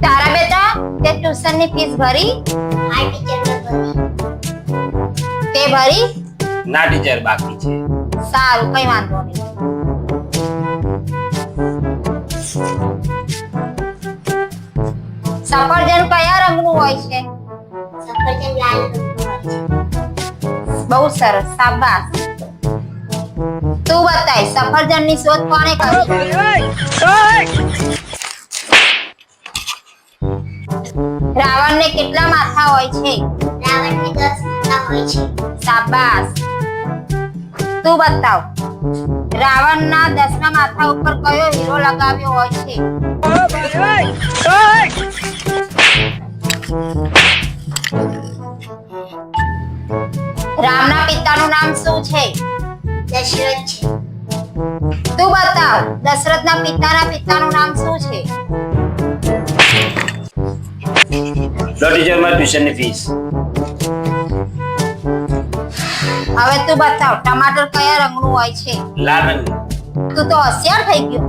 તારા બેટા તે ટ્યુશન ની ફીસ ભરી? હા ટીચર મેં ભરી. તે ભરી? ના ટીચર, બાકી છે. સારું, કઈ વાંધો નહીં. સફરજન કયા રંગનું હોય છે? સફરજન લાલ રંગનું હોય છે. બહુ સરસ, શાબાશ. તું બતાય, સફરજનની શોધ કોણે કરી? રાવણને કેટલા માથા હોય છે? રાવણને 10 માથા હોય છે. શાબાશ. તું બતાવ, રાવણના 10મા માથા ઉપર કયો હીરો લગાવ્યો હોય છે? રામના પિતાનું નામ શું છે? દશરથ છે. તું બતાવ, દશરથના પિતાનું નામ શું છે? લો ટીચર, મારી ટ્યુશનની ફીસ. હવે તું બતાવ, ટમાટર કયા રંગનું હોય છે? લાલ રંગનું. તું તો હોશિયાર થઈ ગયો.